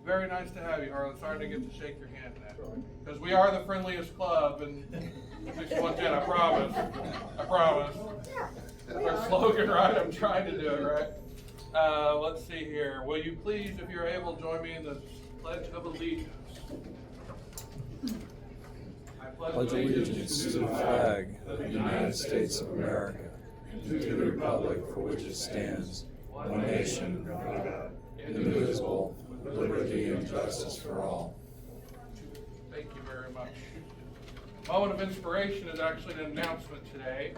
Very nice to have you, Harlan. Sorry to get to shake your hand now. Because we are the friendliest club in 610, I promise. I promise. That's our slogan, right? I'm trying to do it, right? Let's see here. Will you please, if you're able, join me in the Pledge of Allegiance? I pledge allegiance to the flag of the United States of America and to the republic for which it stands, one nation, under God, indivisible, with liberty and justice for all. Thank you very much. Moment of inspiration is actually an announcement today.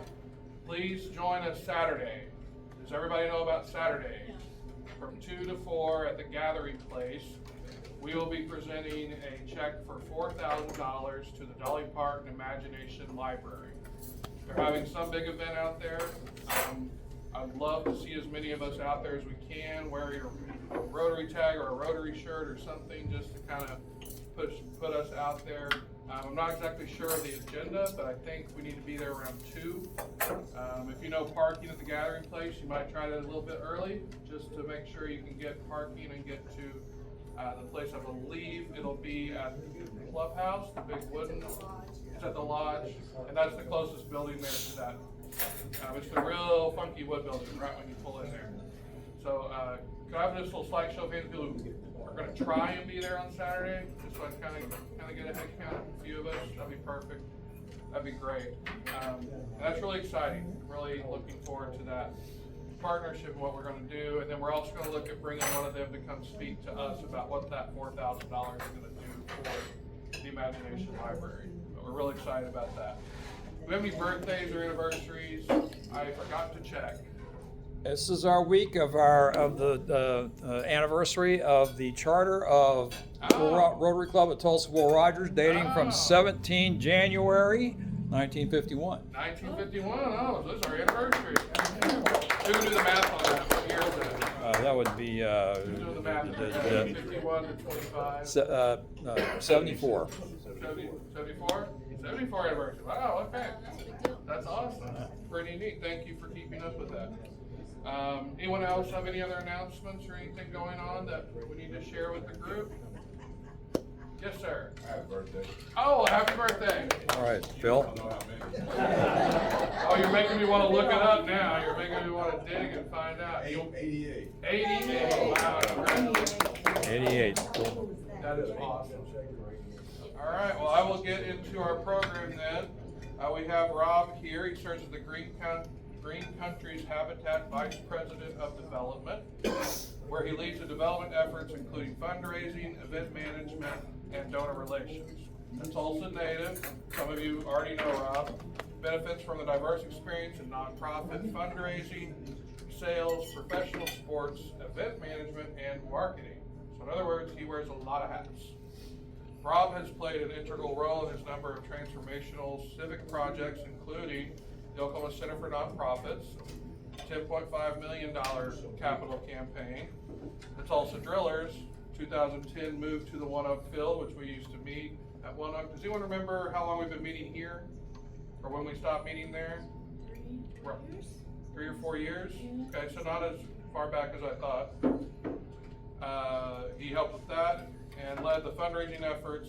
Please join us Saturday. Does everybody know about Saturday? From 2 to 4 at the Gathering Place, we will be presenting a check for $4,000 to the Dolly Parton Imagination Library. They're having some big event out there. I'd love to see as many of us out there as we can, wear your Rotary tag or a Rotary shirt or something, just to kind of put us out there. I'm not exactly sure of the agenda, but I think we need to be there around 2. If you know parking at the Gathering Place, you might try that a little bit early, just to make sure you can get parking and get to the place. I believe it'll be at the clubhouse, the big wooden, it's at the lodge, and that's the closest building there to that. It's the real funky wood building right when you pull in there. So could I have this little slideshow of hands people who are going to try and be there on Saturday, just so I kind of get a head count, a few of us? That'd be perfect. That'd be great. And that's really exciting. Really looking forward to that partnership and what we're going to do. And then we're also going to look at bringing one of them to come speak to us about what that $4,000 is going to do for the Imagination Library. But we're really excited about that. Do we have any birthdays or anniversaries? I forgot to check. This is our week of the anniversary of the charter of Rotary Club at Tulsa Will Rogers, dating from 17 January 1951. 1951. Oh, so this is our anniversary. Who can do the math on that? What year is that? That would be Who's doing the math? 51 to 25. 74. 74? 74 anniversary. Wow, okay. That's awesome. Pretty neat. Thank you for keeping up with that. Anyone else have any other announcements or anything going on that we need to share with the group? Yes, sir. I have a birthday. Oh, happy birthday. All right, Phil. Oh, you're making me want to look it up now. You're making me want to dig and find out. 88. 88. Wow, congratulations. 88. Cool. That is awesome. All right, well, I will get into our program then. We have Rob here. He serves as the Green Country's Habitat Vice President of Development, where he leads the development efforts including fundraising, event management, and donor relations. A Tulsa native, some of you already know Rob, benefits from the diverse experience in nonprofit fundraising, sales, professional sports, event management, and marketing. So in other words, he wears a lot of hats. Rob has played an integral role in his number of transformational civic projects, including the Oklahoma Center for Nonprofits, $10.5 million capital campaign, the Tulsa Drillers, 2010 move to the One Oak Field, which we used to meet at One Oak. Does anyone remember how long we've been meeting here? Or when we stopped meeting there? 3 or 4 years? Okay, so not as far back as I thought. He helped with that and led the fundraising efforts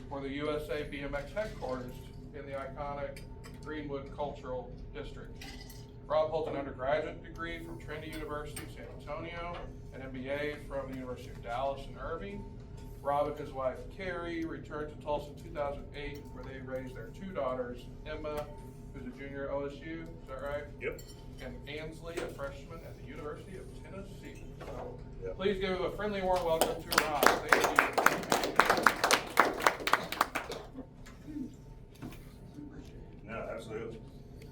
for the USA BMX headquarters in the iconic Greenwood Cultural District. Rob holds an undergraduate degree from Trinity University, San Antonio, an MBA from the University of Dallas and Irving. Rob and his wife, Carrie, returned to Tulsa in 2008, where they raised their 2 daughters, Emma, who's a junior at OSU, is that right? Yep. And Ansley, a freshman at the University of Tennessee. So Yep. Please give a friendly warm welcome to Rob. Thank you. No, absolutely.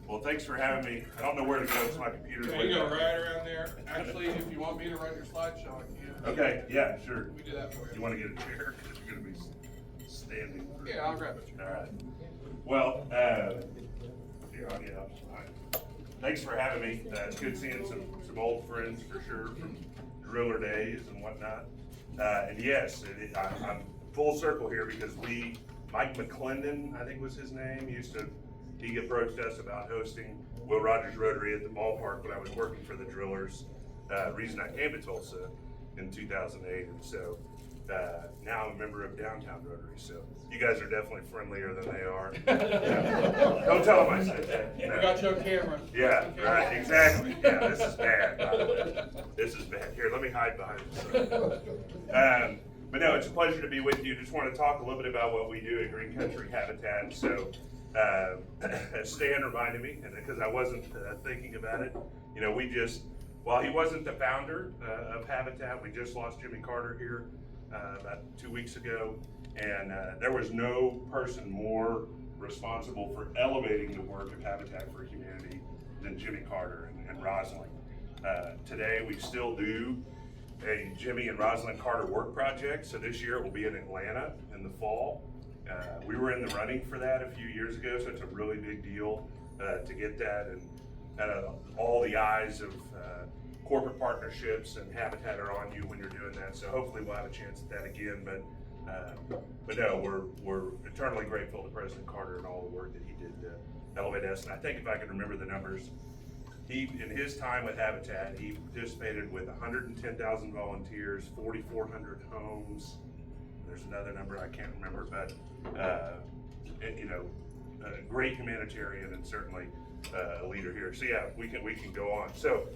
Well, thanks for having me. I don't know where to go because my computer's There you go, right around there. Actually, if you want me to run your slideshow, I can. Okay, yeah, sure. We do that for you. You want to get a chair because you're going to be standing. Yeah, I'll grab it. All right. Well, here, I'll get up. All right. Thanks for having me. It's good seeing some old friends for sure from driller days and whatnot. And yes, I'm full circle here because Mike McClendon, I think was his name, he approached us about hosting Will Rogers Rotary at the ballpark when I was working for the Drillers. Reason I came to Tulsa in 2008, and so now I'm a member of Downtown Rotary, so you guys are definitely friendlier than they are. Don't tell them I said that. We got you on camera. Yeah, right, exactly. Yeah, this is bad, by the way. This is bad. Here, let me hide behind this. But no, it's a pleasure to be with you. Just want to talk a little bit about what we do at Green Country Habitat. So, as Stan reminded me, and because I wasn't thinking about it, you know, while he wasn't the founder of Habitat, we just lost Jimmy Carter here about 2 weeks ago, and there was no person more responsible for elevating the work of Habitat for Humanity than Jimmy Carter and Rosalind. Today, we still do a Jimmy and Rosalind Carter work project. So this year it will be in Atlanta in the fall. We were in the running for that a few years ago, so it's a really big deal to get that, and all the eyes of corporate partnerships and Habitat are on you when you're doing that. So hopefully we'll have a chance at that again. But no, we're eternally grateful to President Carter and all the work that he did to elevate us. And I think if I can remember the numbers, in his time with Habitat, he participated with 110,000 volunteers, 4,400 homes. There's another number I can't remember, but you know, a great humanitarian and certainly a leader here. So yeah, we can go on. So,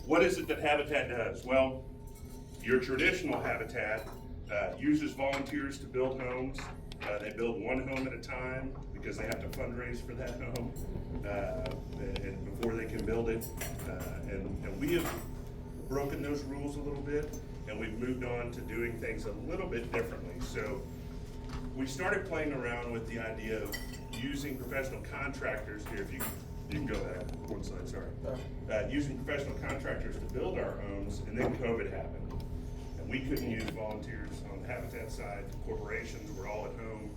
what is it that Habitat does? Well, your traditional Habitat uses volunteers to build homes. They build one home at a time because they have to fundraise for that home and before they can build it. And we have broken those rules a little bit, and we've moved on to doing things a little bit differently. So we started playing around with the idea of using professional contractors here. If you can go back one slide, sorry. Using professional contractors to build our homes, and then COVID happened. And we couldn't use volunteers on the Habitat side. Corporations were all at home.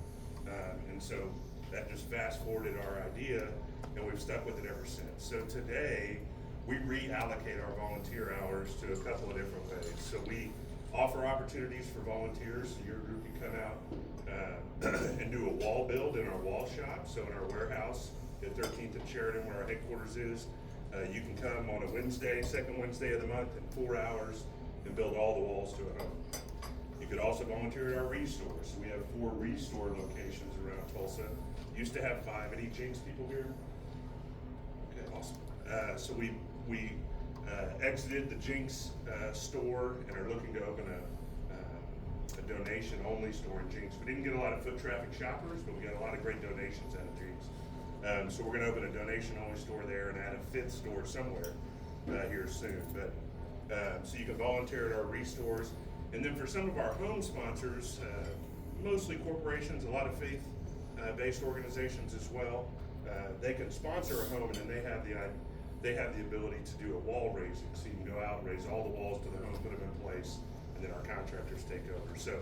And so that just fast forwarded our idea, and we've stuck with it ever since. So today, we reallocate our volunteer hours to a couple of different ways. So we offer opportunities for volunteers. So your group can come out and do a wall build in our wall shop. So in our warehouse at 13th and Sheridan, where our headquarters is, you can come on a Wednesday, second Wednesday of the month, in 4 hours and build all the walls to a home. You could also volunteer at our restores. So we have 4 restore locations around Tulsa. Used to have 5. Any Jinx people here? Okay, awesome. So we exited the Jinx store and are looking to open a donation-only store in Jinx. We didn't get a lot of foot traffic shoppers, but we got a lot of great donations out of Jinx. So we're going to open a donation-only store there and add a 5th store somewhere here soon. But so you can volunteer at our restores. And then for some of our home sponsors, mostly corporations, a lot of faith-based organizations as well, they can sponsor a home, and then they have the ability to do a wall raising. So you can go out, raise all the walls to the home, put them in place, and then our contractors take over. So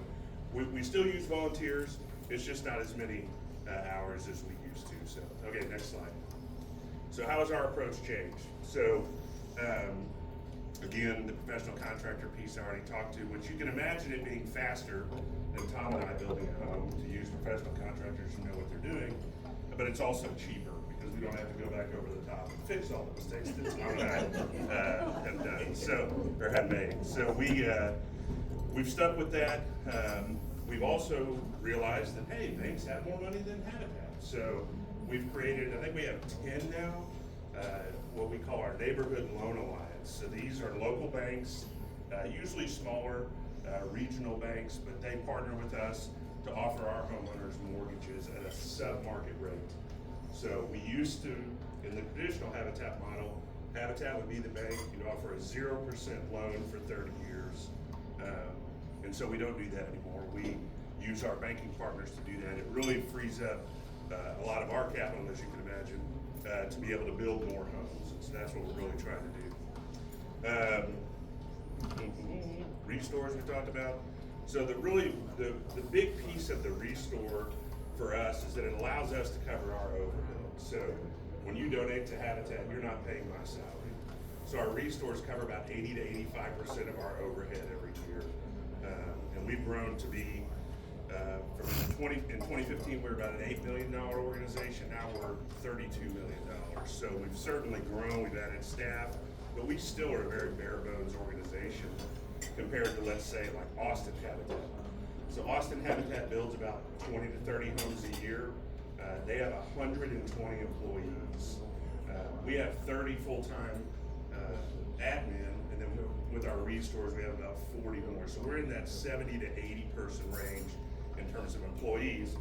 we still use volunteers. It's just not as many hours as we used to. So okay, next slide. So how has our approach changed? So again, the professional contractor piece I already talked to, which you can imagine it being faster than Tom and I building a home to use professional contractors who know what they're doing, but it's also cheaper because we don't have to go back over the top and fix all the mistakes that Tom and I have done, or have made. So we've stuck with that. We've also realized that, hey, banks have more money than Habitat. So we've created, I think we have 10 now, what we call our Neighborhood Loan Alliance. So these are local banks, usually smaller regional banks, but they partner with us to offer our homeowners mortgages at a sub-market rate. So we used to, in the traditional Habitat model, Habitat would be the bank, you'd offer a 0% loan for 30 years. And so we don't do that anymore. We use our banking partners to do that. It really frees up a lot of our capital, as you can imagine, to be able to build more homes. And so that's what we're really trying to do. Restores we talked about. So the big piece of the restore for us is that it allows us to cover our overhead. So when you donate to Habitat, you're not paying my salary. So our restores cover about 80 to 85% of our overhead every year. And we've grown to be, in 2015, we were about an $8 million organization. Now we're $32 million. So we've certainly grown, we've added staff, but we still are a very bare bones organization. compared to, let's say, like Austin Habitat. So Austin Habitat builds about 20 to 30 homes a year. They have 120 employees. We have 30 full-time admin, and then with our restores, we have about 40 more. So we're in that 70 to 80 person range in terms of employees.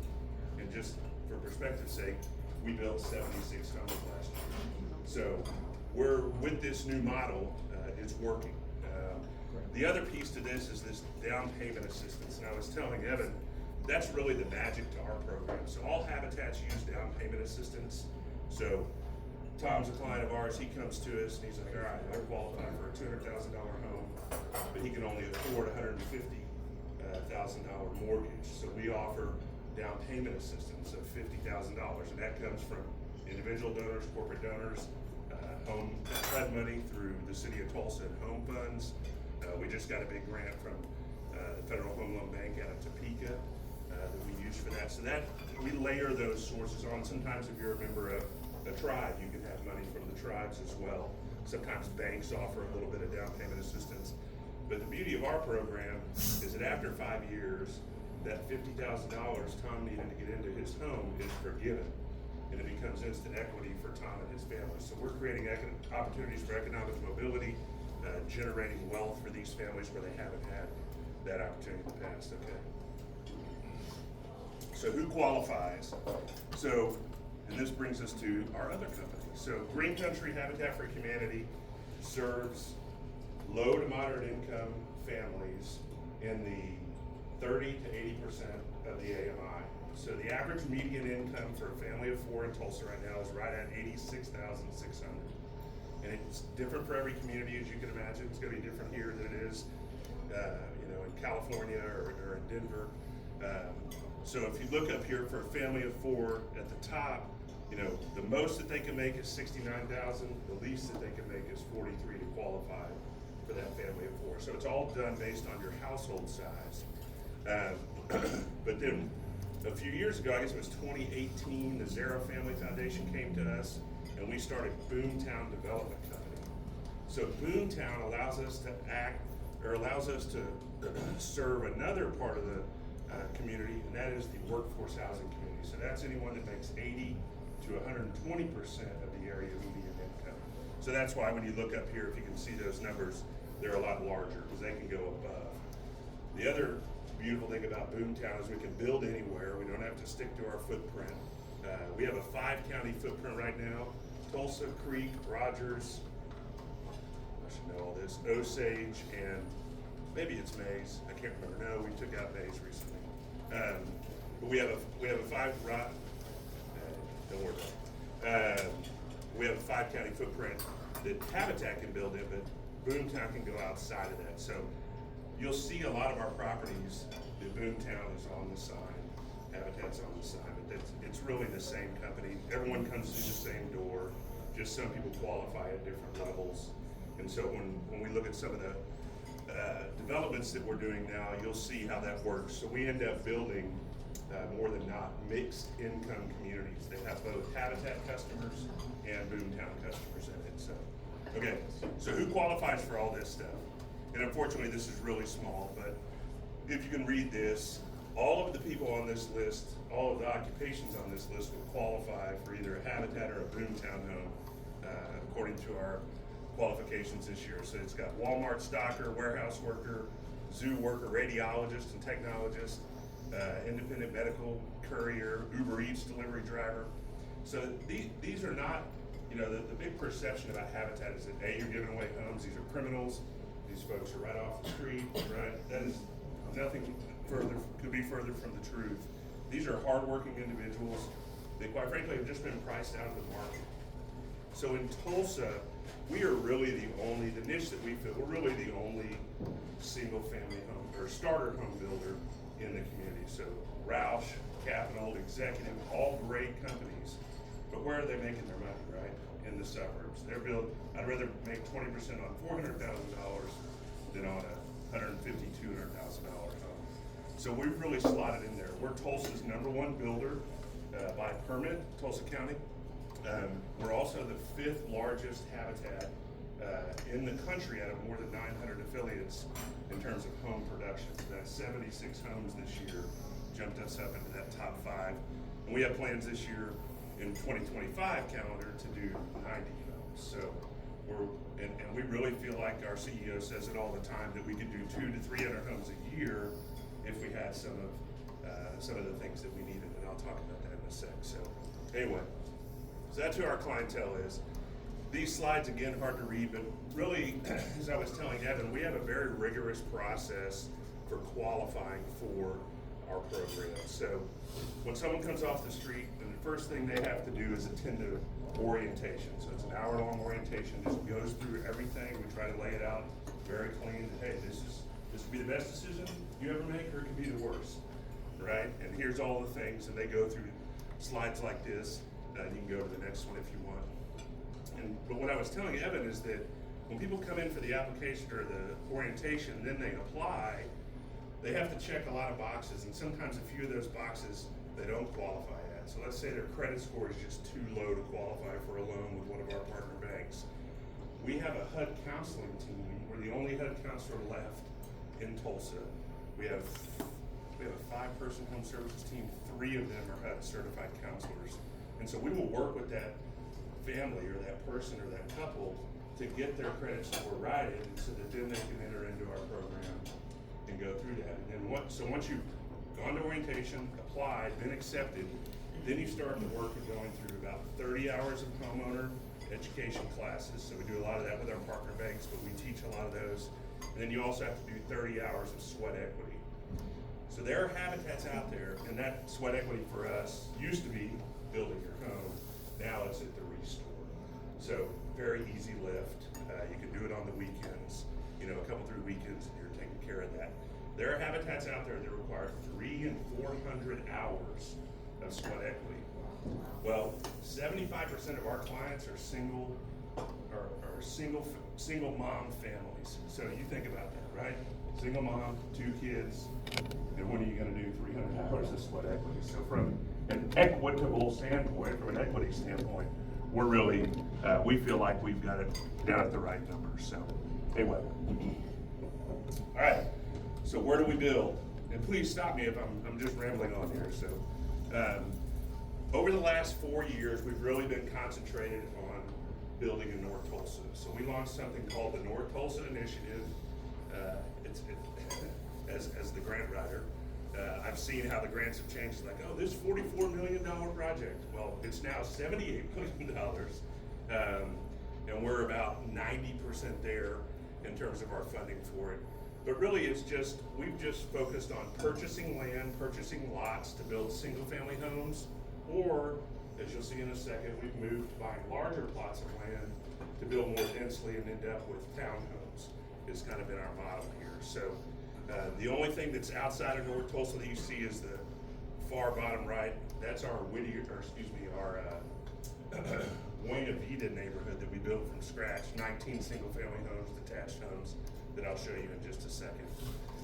And just for perspective's sake, we built 76 homes last year. So we're, with this new model, it's working. The other piece to this is this down payment assistance. And I was telling Evan, that's really the magic to our program. So all habitats use down payment assistance. So Tom's a client of ours, he comes to us and he's like, all right, I qualify for a $200,000 home, but he can only afford a $150,000 mortgage. So we offer down payment assistance of $50,000, and that comes from individual donors, corporate donors, home HUD money through the city of Tulsa and home funds. We just got a big grant from the Federal Home Loan Bank out of Topeka that we use for that. So that we layer those sources on. Sometimes if you're a member of a tribe, you can have money from the tribes as well. Sometimes banks offer a little bit of down payment assistance. But the beauty of our program is that after 5 years, that $50,000 Tom needed to get into his home is forgiven. And it becomes instant equity for Tom and his family. So we're creating opportunities for economic mobility, generating wealth for these families where they haven't had that opportunity in the past, okay? So who qualifies? So, and this brings us to our other company. So Green Country Habitat for Humanity serves low to moderate income families in the 30 to 80% of the AMI. So the average median income for a family of 4 in Tulsa right now is right at $86,600. And it's different for every community, as you can imagine. It's gonna be different here than it is, in California or in Denver. So if you look up here for a family of 4 at the top, the most that they can make is $69,000. The least that they can make is $43,000 to qualify for that family of 4. So it's all done based on your household size. But then a few years ago, I guess it was 2018, the Zero Family Foundation came to us and we started Boomtown Development Company. So Boomtown allows us to serve another part of the community, and that is the workforce housing community. So that's anyone that makes 80 to 120% of the area median income. So that's why when you look up here, if you can see those numbers, they're a lot larger because they can go above. The other beautiful thing about Boomtown is we can build anywhere. We don't have to stick to our footprint. We have a 5-county footprint right now: Tulsa, Creek, Rogers, I should know all this, Osage, and maybe it's Mays. I can't remember. No, we took out Mays recently. But we have a 5-county footprint that Habitat can build in, but Boomtown can go outside of that. So you'll see a lot of our properties, the Boomtown is on the sign, Habitat's on the sign, but it's really the same company. Everyone comes through the same door, just some people qualify at different levels. And so when we look at some of the developments that we're doing now, you'll see how that works. So we end up building more than not mixed income communities. They have both Habitat customers and Boomtown customers in it. So, okay, so who qualifies for all this stuff? And unfortunately, this is really small, but if you can read this, all of the people on this list, all of the occupations on this list will qualify for either a Habitat or a Boomtown home, according to our qualifications this year. So it's got Walmart stocker, warehouse worker, zoo worker, radiologist and technologist, independent medical courier, Uber Eats delivery driver. So these are not, the big perception about Habitat is that you're giving away homes, these are criminals, these folks are right off the street, right? That is nothing could be further from the truth. These are hardworking individuals that quite frankly have just been priced out of the market. So in Tulsa, we are really the niche that we fill, we're really the only single family home or starter home builder in the community. So Roush, Capital, Executive, all great companies, but where are they making their money, right? In the suburbs. I'd rather make 20% on $400,000 than on a $150,000, $200,000 home. So we've really slotted in there. We're Tulsa's #1 builder by permit, Tulsa County. We're also the 5th largest Habitat in the country out of more than 900 affiliates in terms of home production. That's 76 homes this year, jumped us up into that top 5. And we have plans this year in 2025 calendar to do 90 homes. So and we really feel like our CEO says it all the time that we could do 200 to 300 homes a year if we had some of the things that we needed, and I'll talk about that in a sec. So anyway, so that's who our clientele is. These slides, again, hard to read, but really, as I was telling Evan, we have a very rigorous process for qualifying for our program. So when someone comes off the street, then the first thing they have to do is attend to orientation. So it's an hour-long orientation, just goes through everything. We try to lay it out very clean. Hey, this could be the best decision you ever make, or it could be the worst, right? And here's all the things, and they go through slides like this. You can go to the next one if you want. But what I was telling Evan is that when people come in for the application or the orientation, then they apply, they have to check a lot of boxes, and sometimes a few of those boxes they don't qualify at. So let's say their credit score is just too low to qualify for a loan with one of our partner banks. We have a HUD counseling team. We're the only HUD counselor left in Tulsa. We have a 5-person home services team. 3 of them are HUD certified counselors. And so we will work with that family or that person or that couple to get their credit score righted so that then they can enter into our program and go through that. And then so once you've gone to orientation, applied, been accepted, then you start the work of going through about 30 hours of homeowner education classes. So we do a lot of that with our partner banks, but we teach a lot of those. And then you also have to do 30 hours of sweat equity. So there are habitats out there, and that sweat equity for us used to be building your home. Now it's at the restore. So very easy lift. You can do it on the weekends, a couple through weekends, and you're taking care of that. There are habitats out there that require 300 and 400 hours of sweat equity. Well, 75% of our clients are single mom families. So you think about that, right? Single mom, 2 kids, and when are you going to do 300 hours of sweat equity? So from an equitable standpoint, from an equity standpoint, we're really, we feel like we've got it down at the right number. So anyway, all right. So where do we build? And please stop me if I'm just rambling on here. So over the last 4 years, we've really been concentrated on building in North Tulsa. So we launched something called the North Tulsa Initiative. As the grant writer, I've seen how the grants have changed. It's like, oh, this $44 million project. Well, it's now $78 million. And we're about 90% there in terms of our funding for it. But really, we've just focused on purchasing land, purchasing lots to build single-family homes, or, as you'll see in a second, we've moved to buying larger plots of land to build more densely and in-depth with townhomes. It's kind of been our model here. So the only thing that's outside of North Tulsa that you see is the far bottom right. That's our Buena Vida neighborhood that we built from scratch. 19 single-family homes, detached homes that I'll show you in just a second.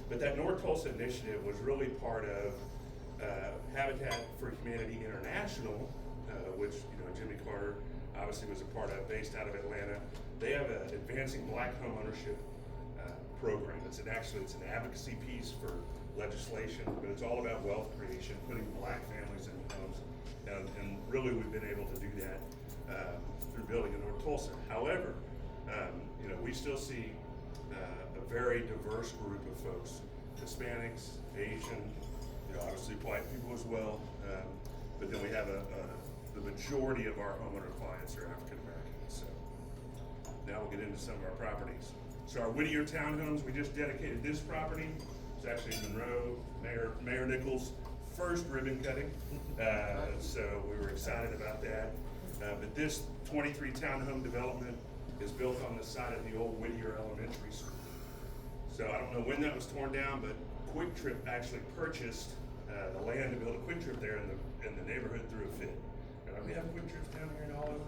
But that North Tulsa initiative was really part of Habitat for Humanity International, which Jimmy Carter obviously was a part of, based out of Atlanta. They have an Advancing Black Homeownership program. It's an advocacy piece for legislation, but it's all about wealth creation, putting Black families in homes, and really we've been able to do that through building in North Tulsa. However, we still see a very diverse group of folks: Hispanics, Asian, obviously white people as well. But then we have the majority of our homeowner clients are African Americans. So now we'll get into some of our properties. So our Whittier townhomes, we just dedicated this property. It's actually in Monroe, Mayor Nichols' first ribbon cutting. So we were excited about that. But this 23 townhome development is built on the site of the old Whittier Elementary School. So I don't know when that was torn down, but Quick Trip actually purchased the land to build a Quick Trip there in the neighborhood through a fit. We have Quick Trips down here in Olive,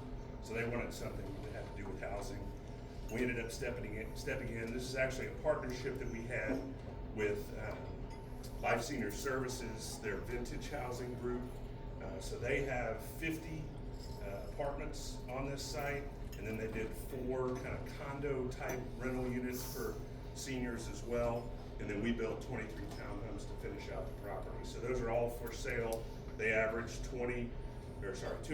so they wanted something that had to do with housing. We ended up stepping in. This is actually a partnership that we had with Life Senior Services, their vintage housing group. So they have 50 apartments on this site, And then they did 4 kind of condo type rental units for seniors as well. And then we built 23 townhomes to finish out the property. So those are all for sale. They average $200,000 to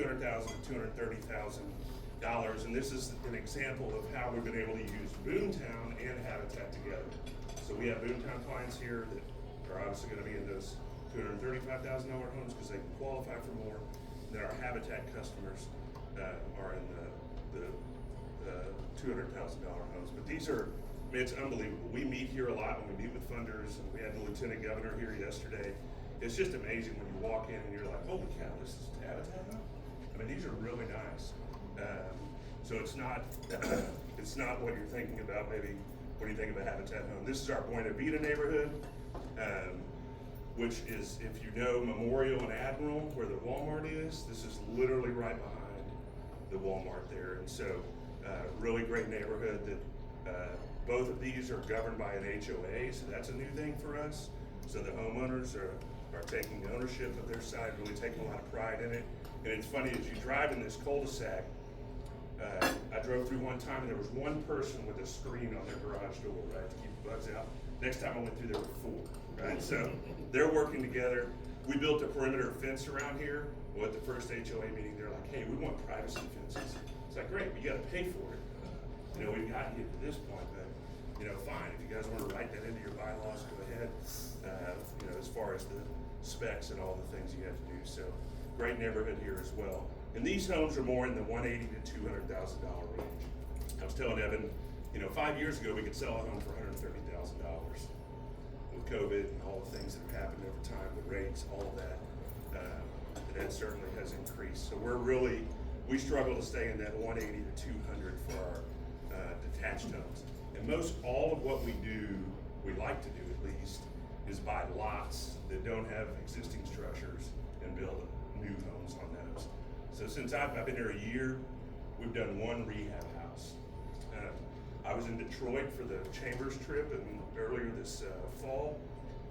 $230,000. And this is an example of how we've been able to use Boomtown and Habitat together. So we have Boomtown clients here that are obviously going to be in those $235,000 homes because they can qualify for more. And then our Habitat customers are in the $200,000 homes. But these are, I mean, it's unbelievable. We meet here a lot when we meet with funders, and we had the Lieutenant Governor here yesterday. It's just amazing when you walk in and you're like, holy cow, this is Habitat home? I mean, these are really nice. So it's not it's not what you're thinking about maybe when you think of a Habitat home. This is our Buena Vita neighborhood, which is, if you know Memorial and Admiral, where the Walmart is, this is literally right behind the Walmart there. And so really great neighborhood that both of these are governed by an HOA, so that's a new thing for us. So the homeowners are taking ownership of their side, really taking a lot of pride in it. And it's funny, as you drive in this cul-de-sac, I drove through one time and there was one person with a screen on their garage door, right, to keep the bugs out. Next time I went through, there were 4, right? So they're working together. We built a perimeter fence around here. Well, at the first HOA meeting, they're like, hey, we want privacy fences. It's like, great, but you gotta pay for it. You know, we've gotten you to this point, but, you know, fine, if you guys wanna write that into your bylaws, go ahead. You know, as far as the specs and all the things you have to do, so great neighborhood here as well. And these homes are more in the $180,000 to $200,000 range. I was telling Evan, you know, 5 years ago we could sell a home for $130,000. With COVID and all the things that have happened over time, the rates, all of that, that certainly has increased. So we struggle to stay in that 180 to 200 for our detached homes. And most all of what we do, we like to do at least, is buy lots that don't have existing structures and build new homes on those. So since I've been here a year, we've done 1 rehab house. I was in Detroit for the Chambers trip and earlier this fall.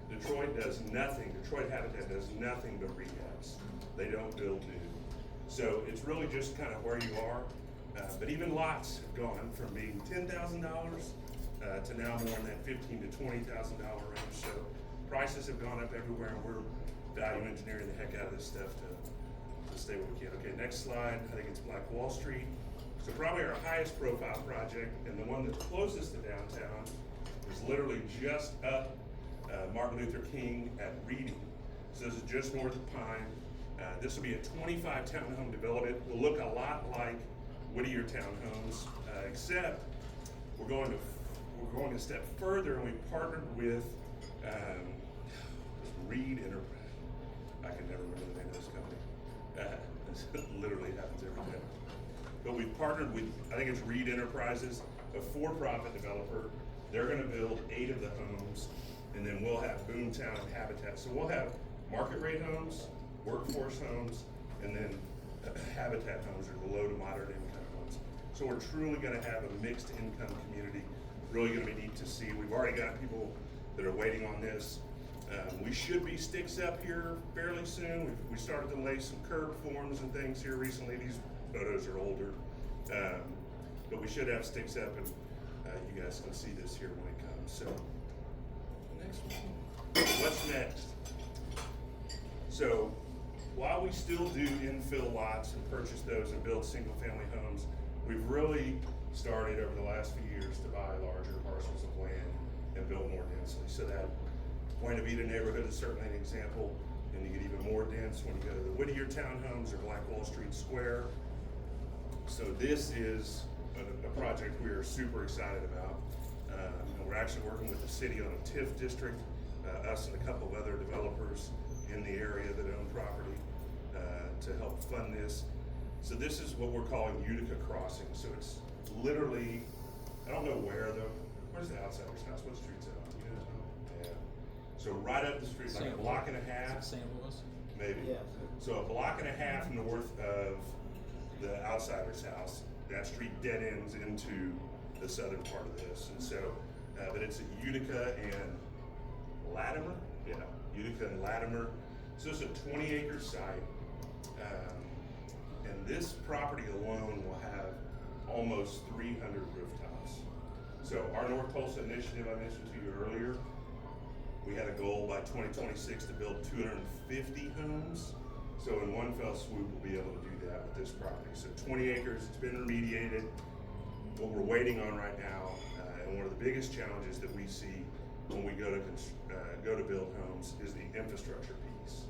Detroit Habitat does nothing but rehabs. They don't build new. So it's really just kind of where you are. But even lots have gone from being $10,000 to now more in that $15,000 to $20,000 range. So prices have gone up everywhere, and we're value engineering the heck out of this stuff to stay where we can. Okay, next slide. I think it's Black Wall Street. So probably our highest profile project, and the one that's closest to downtown, is literally just up Martin Luther King at Reading. So this is just north of Pine. This will be a 25 townhome development. Will look a lot like Whittier townhomes, except we're going a step further, and we partnered with Reed I can never remember the name of this company. This literally happens every day. But we've partnered with, I think it's Reed Enterprises, a for-profit developer. They're gonna build 8 of the homes, and then we'll have Boomtown and Habitat. So we'll have market rate homes, workforce homes, and then Habitat homes, or the low to moderate income homes. So we're truly gonna have a mixed income community. Really gonna be neat to see. We've already got people that are waiting on this. We should be sticks up here fairly soon. We started to lay some curb forms and things here recently. These photos are older. But we should have sticks up, and you guys can see this here when it comes. So, next one. What's next? So, while we still do infill lots and purchase those and build single family homes, we've really started over the last few years to buy larger parcels of land and build more densely. So that Buena Vita neighborhood is certainly an example, and you get even more dense when you go to the Whittier townhomes or Black Wall Street Square. So this is a project we are super excited about. And we're actually working with the city on a TIF district, us and a couple of other developers in the area that own property to help fund this. So this is what we're calling Utica Crossing. So it's literally, I don't know where's the outsider's house? What street's it on? You know? Yeah. So right up the street, like a block and a half. St. Louis? Maybe. Yeah. So a block and a half north of the outsider's house. That street dead ends into the southern part of this. And so, but it's at Utica and Latimer. Yeah, Utica and Latimer. So it's a 20-acre site. And this property alone will have almost 300 rooftops. So our North Tulsa initiative I mentioned to you earlier, we had a goal by 2026 to build 250 homes. So in one fell swoop, we'll be able to do that with this property. So 20 acres, it's been remediated. What we're waiting on right now, and one of the biggest challenges that we see when we go to build homes is the infrastructure piece.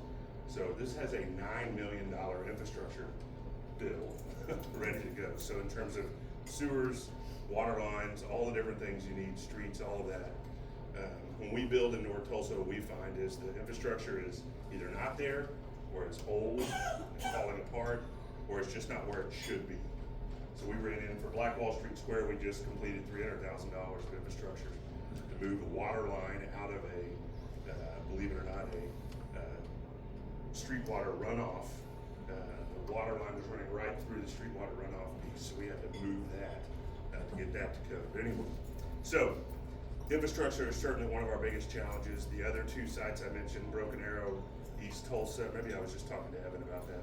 So this has a $9 million infrastructure bill ready to go. So in terms of sewers, water lines, all the different things you need, streets, all of that. When we build in North Tulsa, what we find is the infrastructure is either not there, or it's old, it's falling apart, or it's just not where it should be. So we ran in for Blackwall Street Square, we just completed $300,000 of infrastructure to move a water line out of a, believe it or not, a street water runoff. The water line was running right through the street water runoff piece, so we had to move that to get that to code. But anyway, so infrastructure is certainly one of our biggest challenges. The other two sites I mentioned, Broken Arrow, East Tulsa, maybe I was just talking to Evan about that.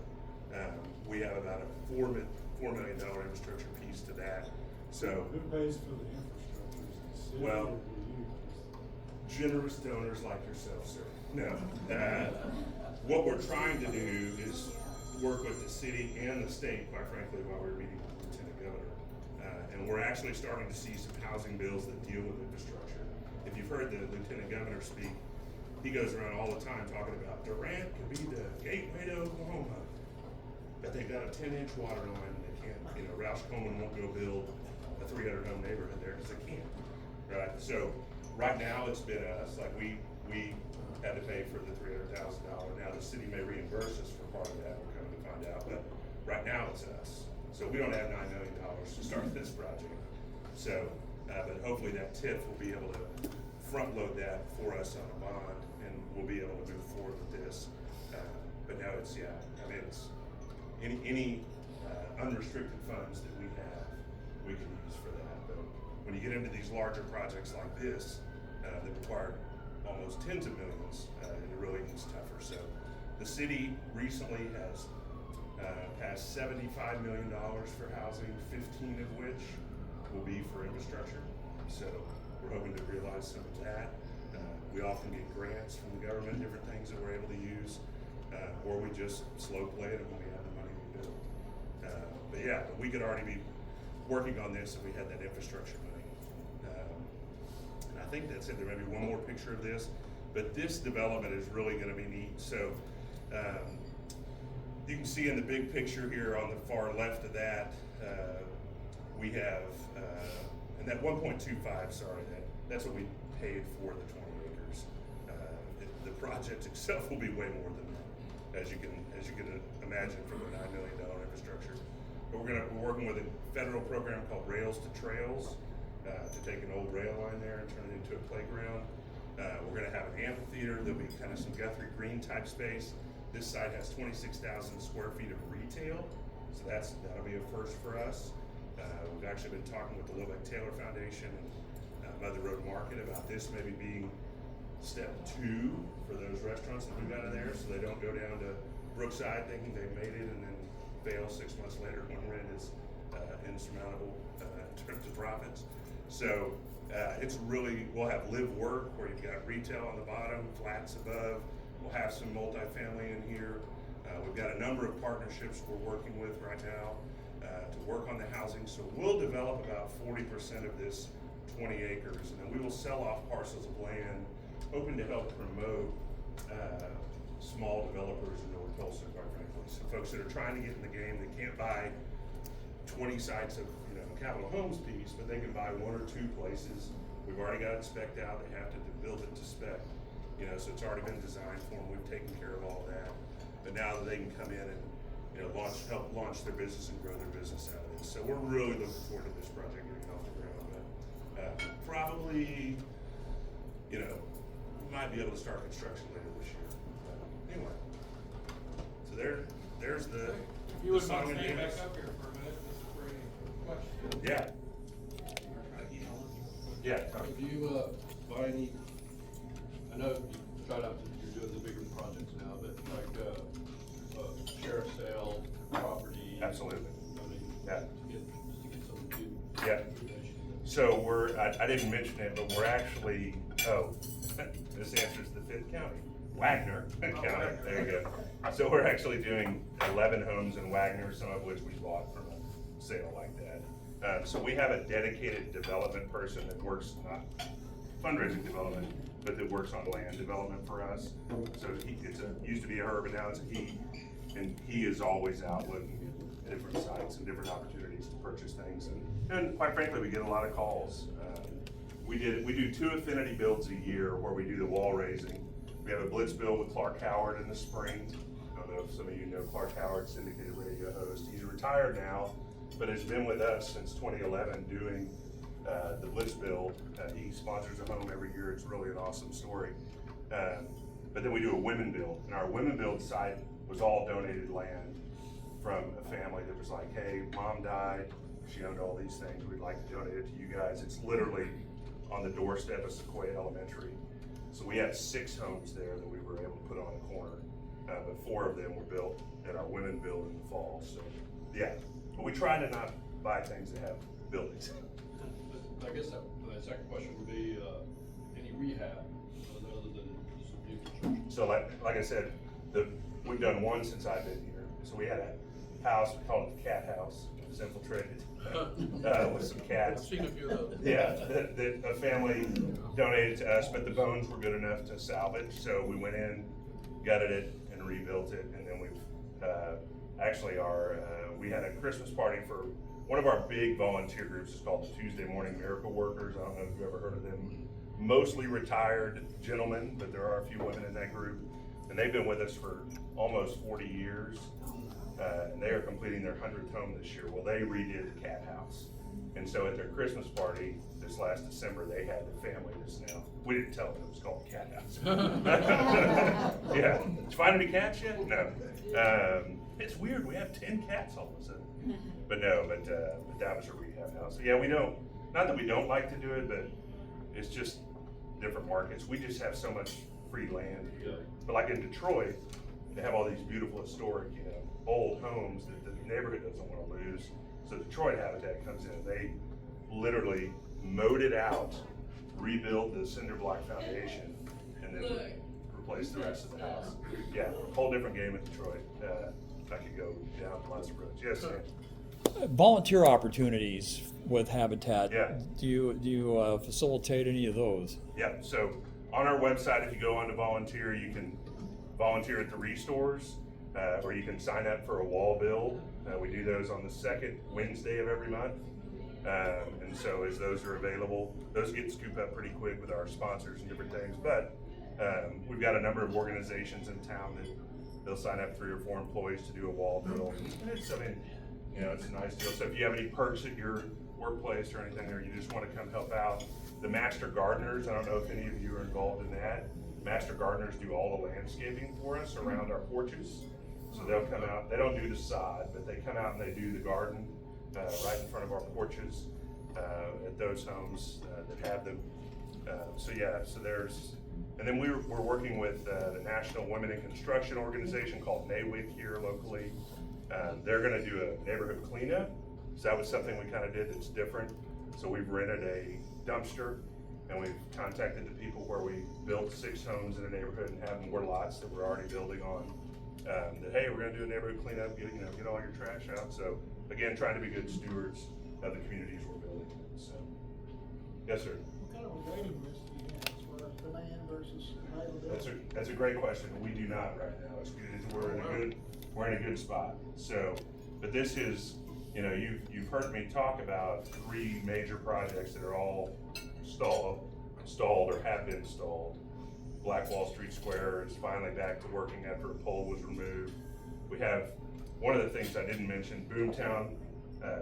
We have about a $4 million infrastructure piece to that. So who pays for the infrastructure? Is it the city well, or do you? generous donors like yourself, sir. No. What we're trying to do is work with the city and the state, quite frankly, while we're meeting with the Lieutenant Governor. And we're actually starting to see some housing bills that deal with infrastructure. If you've heard the Lieutenant Governor speak, he goes around all the time talking about Durant could be the gateway to Oklahoma. But they've got a 10-inch water line and they can't, Roush Coleman won't go build a 300 home neighborhood there because they can't, right? So right now it's been us, like we had to pay for the $300,000. Now the city may reimburse us for part of that, we're coming to find out, but right now it's us. So we don't have $9 million to start this project. So, but hopefully that TIF will be able to front load that for us on a bond and we'll be able to move forward with this. But now it's, it's any unrestricted funds that we have, we can use for that. But when you get into these larger projects like this, that require almost tens of millions, it really gets tougher. So the city recently has passed $75 million for housing, 15 of which will be for infrastructure. So we're hoping to realize some of that. We often get grants from the government, different things that we're able to use, or we just slow play it when we have the money we build. But yeah, we could already be working on this if we had that infrastructure money. And I think that's it. There may be one more picture of this, but this development is really going to be neat. So you can see in the big picture here on the far left of that, we have, and that 1.25, sorry, that's what we paid for the 20 acres. The project itself will be way more than that, as you can imagine from a $9 million infrastructure. But we're working with a federal program called Rails to Trails to take an old rail line there and turn it into a playground. We're going to have an amphitheater. There'll be kind of some Guthrie Green type space. This site has 26,000 square feet of retail, so that'll be a first for us. We've actually been talking with the Lubbock Taylor Foundation and Mother Road Market about this maybe being step 2 for those restaurants that move out of there, so they don't go down to Brookside thinking they've made it and then fail 6 months later when rent is insurmountable in terms of profits. So it's really, we'll have live work where you've got retail on the bottom, flats above. We'll have some multifamily in here. We've got a number of partnerships we're working with right now to work on the housing. So we'll develop about 40% of this 20 acres, and then we will sell off parcels of land, hoping to help promote small developers in North Tulsa, quite frankly. So folks that are trying to get in the game, they can't buy 20 sites of Capital Homes piece, but they can buy 1 or 2 places. We've already got it spec'd out. They have to build it to spec. So it's already been designed for them. We've taken care of all that. But now that they can come in and help launch their business and grow their business out of this. So we're really looking forward to this project getting off the ground. But probably, we might be able to start construction later this year. Anyway, so there's the. If you wouldn't mind staying back up here for a minute, this is for any questions. Yeah. Yeah. If you buy any, I know you try not to, you're doing the bigger projects now, but like sheriff sale, property. Absolutely. I mean, Yeah. just to get some So I didn't mention it, but we're actually, this answers the 5th county, Wagner County, there you go. So we're actually doing 11 homes in Wagner, some of which we bought from a sale like that. So we have a dedicated development person that works, not fundraising development, but that works on land development for us. So used to be a her, but now it's a he, and he is always out looking at different sites and different opportunities to purchase things. And quite frankly, we get a lot of calls. We do 2 affinity builds a year where we do the wall raising. We have a blitz build with Clark Howard in the spring. I don't know if some of you know Clark Howard, syndicated radio host. He's retired now, but has been with us since 2011 doing the blitz build. He sponsors a home every year. It's really an awesome story. But then we do a women build, and our women build site was all donated land from a family that was like, hey, mom died, she owned all these things, we'd like to donate it to you guys. It's literally on the doorstep of Sequoia Elementary. So we have 6 homes there that we were able to put on a corner, but 4 of them were built at our women build in the fall. So yeah, but we try to not buy things that have buildings. I guess my second question would be, any rehab, other than just new construction? So like I said, we've done 1 since I've been here. So we had a house, we called it the cat house. It was infiltrated with some cats. I've seen a few of those. Yeah, that a family donated to us, but the bones were good enough to salvage. So we went in, gutted it, and rebuilt it. And then we've actually we had a Christmas party for one of our big volunteer groups. Is called the Tuesday Morning Miracle Workers. I don't know if you've ever heard of them. Mostly retired gentlemen, but there are a few women in that group. And they've been with us for almost 40 years. And they are completing their 100th home this year. Well, they redid the cat house. And so at their Christmas party this last December, they had the family that's now, we didn't tell them it was called the cat house. Yeah. Did you find any cats yet? No. It's weird, we have 10 cats all of a sudden. But no, but that was a rehab house. So yeah, we don't, not that we don't like to do it, but it's just different markets. We just have so much free land here. But like in Detroit, they have all these beautiful historic, old homes that the neighborhood doesn't want to lose. So Detroit Habitat comes in, they literally mowed it out, rebuilt the cinder block foundation, and then replaced the rest of the house. Yeah, whole different game in Detroit. I could go down lots of roads. Yes, Sam? Volunteer opportunities with Habitat. Yeah. Do you facilitate any of those? Yeah, so on our website, if you go on to volunteer, you can volunteer at the restores, or you can sign up for a wall build. We do those on the 2nd Wednesday of every month. And so as those are available, those get scooped up pretty quick with our sponsors and different things. But we've got a number of organizations in town that they'll sign up 3 or 4 employees to do a wall build. It's a nice deal. So if you have any perks at your workplace or anything, or you just want to come help out, the Master Gardeners, I don't know if any of you are involved in that. Master Gardeners do all the landscaping for us around our porches. So they'll come out, they don't do the sod, but they come out and they do the garden right in front of our porches at those homes that have them. So there's, and then we're working with the National Women in Construction organization called NAWIC here locally. They're gonna do a neighborhood cleanup. So that was something we kind of did that's different. So we've rented a dumpster and we've contacted the people where we built 6 homes in a neighborhood and have more lots that we're already building on. That, hey, we're gonna do a neighborhood cleanup, get all your trash out. So again, trying to be good stewards of the communities we're building in, so. Yes, sir. What kind of a waiting list do you have as far as demand versus availability? That's a great question. We do not right now. We're in a good spot. So, but this is, you've heard me talk about 3 major projects that are all stalled or have been stalled. Black Wall Street Square is finally back to working after a pole was removed. We have, one of the things I didn't mention, Boomtown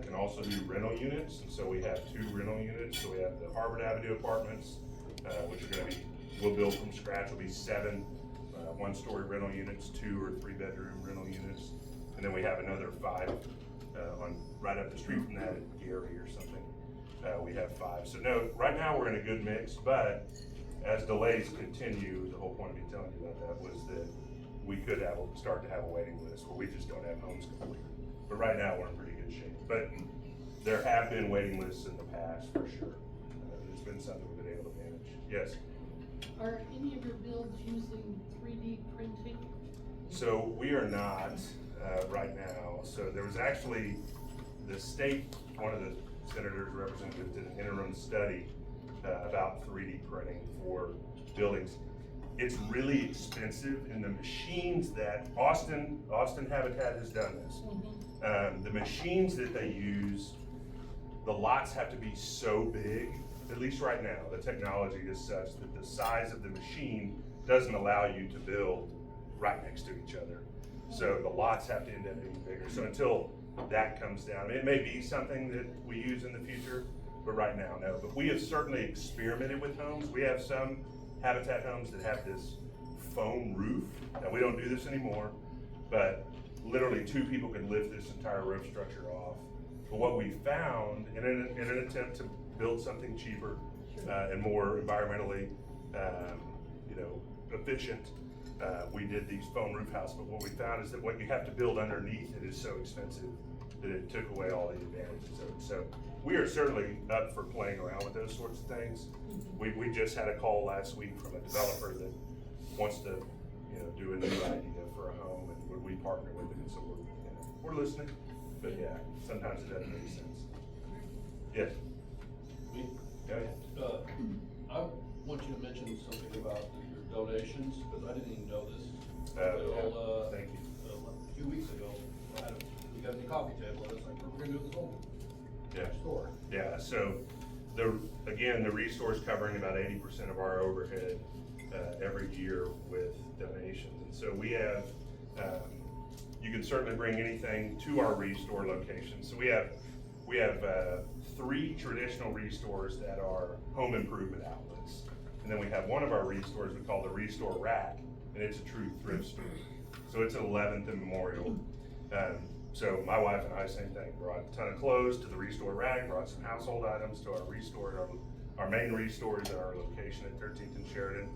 can also do rental units, and so we have 2 rental units. So we have the Harvard Avenue apartments, which are gonna be, we'll build from scratch, will be 7 1-story rental units, 2 or 3 bedroom rental units. And then we have another 5 on right up the street from that at Gary or something. We have 5. So no, right now we're in a good mix, but as delays continue, the whole point of me telling you about that was that we could start to have a waiting list where we just don't have homes completed. But right now we're in pretty good shape. But there have been waiting lists in the past, for sure. It's been something we've been able to manage. Yes? Are any of your builds using 3D printing? So we are not, right now. So there was actually, the state, one of the senators' representatives did an interim study about 3D printing for buildings. It's really expensive, and the machines that Austin Habitat has done this. The machines that they use, the lots have to be so big, at least right now, the technology is such that the size of the machine doesn't allow you to build right next to each other. So the lots have to end up being bigger. So until that comes down, it may be something that we use in the future, but right now, no. But we have certainly experimented with homes. We have some Habitat homes that have this foam roof. Now, we don't do this anymore, but literally 2 people could lift this entire roof structure off. But what we found in an attempt to build something cheaper and more environmentally, efficient, we did these foam roof houses. But what we found is that what you have to build underneath it is so expensive that it took away all the advantages of it. So we are certainly up for playing around with those sorts of things. We just had a call last week from a developer that wants to, do a new idea for a home, and would we partner with it? And so we're listening. But yeah, sometimes it doesn't make sense. Yes. Me? Go ahead. I want you to mention something about your donations, because I didn't even know this until, Thank you. a few weeks ago. We got a coffee table, and it's like, we're gonna do this whole store. Yeah, so the resource covering about 80% of our overhead every year with donations. And so we have, you can certainly bring anything to our Restore location. So we have 3 traditional Restores that are home improvement outlets. And then we have one of our Restores we call the Restore Rack, and it's a true thrift store. So it's 11th and Memorial. So my wife and I, same thing, brought a ton of clothes to the Restore Rack, brought some household items to our Restore, our main Restores at our location at 13th and Sheridan.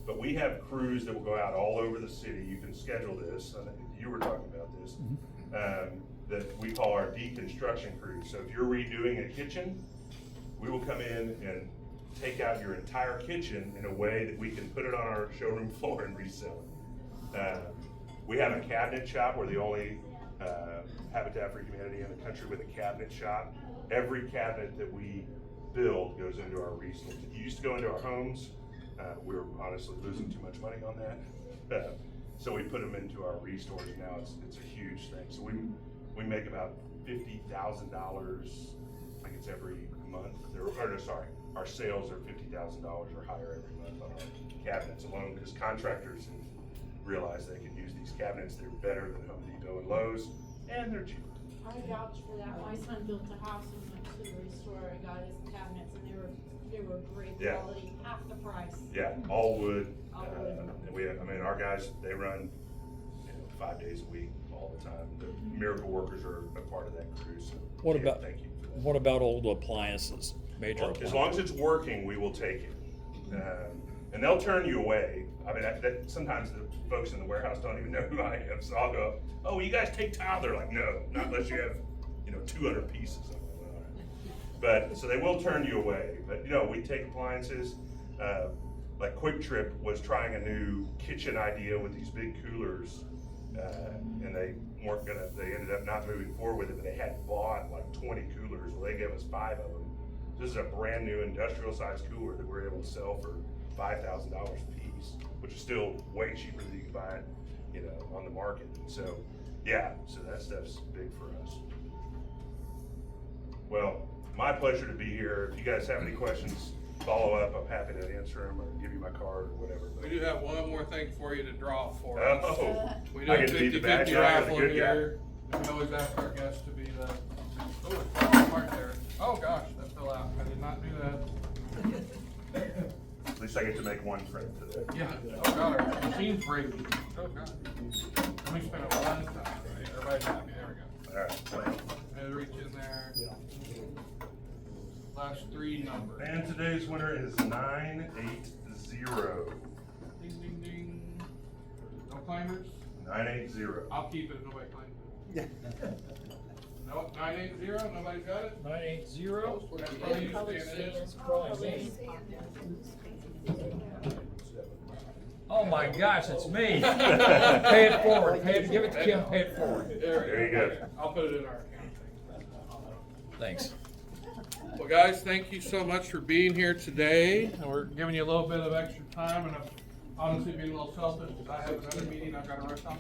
But we have crews that will go out all over the city. You can schedule this, you were talking about this, that we call our deconstruction crews. So if you're redoing a kitchen, we will come in and take out your entire kitchen in a way that we can put it on our showroom floor and resell it. We have a cabinet shop. We're the only Habitat for Humanity in the country with a cabinet shop. Every cabinet that we build goes into our restores. It used to go into our homes. We were honestly losing too much money on that. So we put them into our restores. Now it's a huge thing. So we make about $50,000, I think it's every month. Our sales are $50,000 or higher every month on our cabinets alone, because contractors realize they can use these cabinets. They're better than Home Depot and Lowe's, and they're cheaper. I vouch for that. My son built a house and went to the restore and got his cabinets, and they were great Yeah. quality, half the price. Yeah, all wood. All wood. And our guys, they run 5 days a week, all the time. The miracle workers are a part of that crew. So What again, about, thank you for that. what about old appliances, major Well, appliances? as long as it's working, we will take it. And they'll turn you away. I mean, sometimes the folks in the warehouse don't even know who I am, so I'll go, "Oh, you guys take tile?" They're like, "No, not unless you have, 200 pieces." I'm like, "All right." But so they will turn you away. But we take appliances. Like Quick Trip was trying a new kitchen idea with these big coolers, and they ended up not moving forward with it. But they had bought like 20 coolers. Well, they gave us 5 of them. This is a brand new industrial sized cooler that we're able to sell for $5,000 a piece, which is still way cheaper than you can buy it, on the market. So, yeah, so that stuff's big for us. Well, my pleasure to be here. If you guys have any questions, follow up. I'm happy to answer them or give you my card or whatever. We do have one more thing for you to draw for us. Oh, We do I a get to be the 50-50 bad guy or the raffle good guy? here. We always ask our guests to be the, oh, mark there. Oh gosh, that fell out. I did not do that. At least I get to make one friend today. Yeah, oh god, our machine's breaking. Oh god. Let me spin it one time. Everybody's happy, there we go. All right. And reach in there. Last 3 numbers. And today's winner is 980. Ding, ding, ding. No claimers? 980. I'll keep it, nobody claims it. No, 980, nobody's got it? 980. That's probably you, Stan, it is. Oh my gosh, it's me. Pay it forward. Give it to Kim. Pay it forward. There you go. I'll put it in our account. Thanks. Well, guys, thank you so much for being here today. And we're giving you a little bit of extra time, and I'm honestly being a little selfish because I have another meeting I've got to rush on.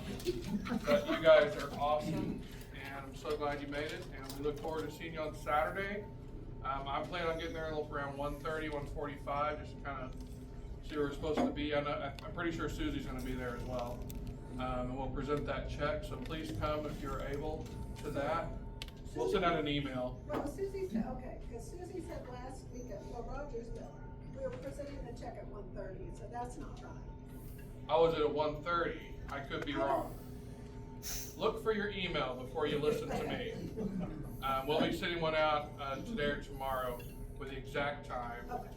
But you guys are awesome, and I'm so glad you made it. And we look forward to seeing you on Saturday. I'm planning on getting there a little around 1:30, 1:45, just to kind of see where we're supposed to be. I'm pretty sure Susie's going to be there as well. And we'll present that check, so please come if you're able to that. We'll send out an email. Well, Susie said, okay, because Susie said last week at Rogers that we were presenting the check at 1:30, so that's not right. Oh, is it at 1:30? I could be wrong. Look for your email before you listen to me. We'll be sending one out today or tomorrow with the exact time. Okay.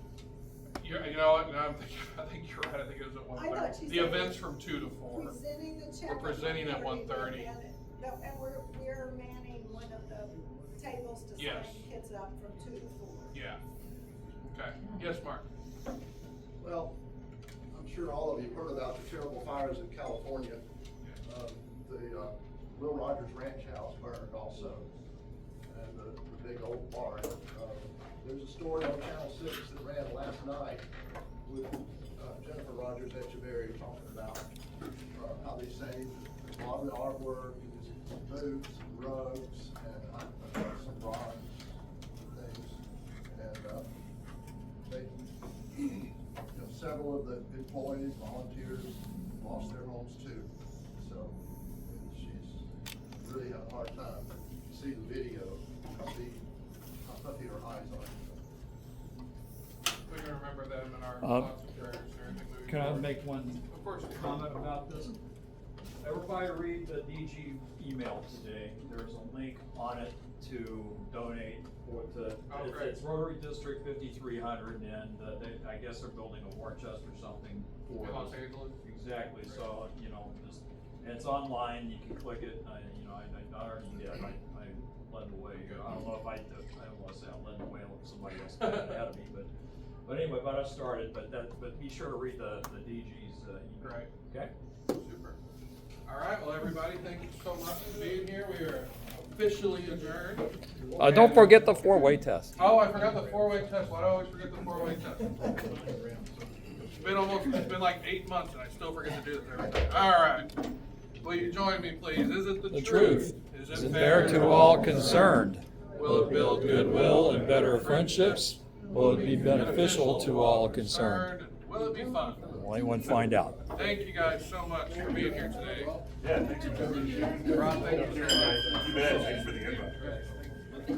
You know what? Now I think you're right. I think it was at I thought 1:30. she The said event's from 2 to 4. Presenting the check. We're presenting at 1:30. And we're manning one of the tables to Yes. sign kids up from 2 to 4. Yeah. Okay. Yes, Mark. Well, I'm sure all of you heard about the terrible fires in California. The Will Rogers Ranch house burned also, and the big old barn. There's a story on Channel 6 that ran last night with Jennifer Rogers Echeverry talking about how they saved a lot of the artwork, and boots, and rugs, and some bronze things. And they, several of the employees, volunteers, lost their homes too. So she's really had a hard time. You see the video, you see how puffy her eyes are. We're gonna remember them in our thoughts and prayers and everything moving Can I forward. make one Of course. comment about this? Everybody read the DG email today. There's a link on it to donate it's Rotary District 5300, and I guess they're building a war chest or something for In Los Angeles? Exactly. So and it's online. You can click it. I already did. I led the way. I don't know if I don't want to say I led the way. Somebody else got ahead of me, but anyway, I started. But be sure to read the DG's email. Right. Okay. Super. All right. Well, everybody, thank you so much for being here. We are officially adjourned. Don't forget the 4-way test. Oh, I forgot the 4-way test. Why do I always forget the 4-way test? It's been like 8 months and I still forget to do this every day. All right. Will you join me, please? Is it the truth? Is it fair to all concerned? Will it build goodwill and better friendships? Will it be beneficial to all concerned? Will it be fun? Will anyone find out? Thank you guys so much for being here today. Yeah, thanks for coming. Ron, thank you very much. You bet. Thanks for the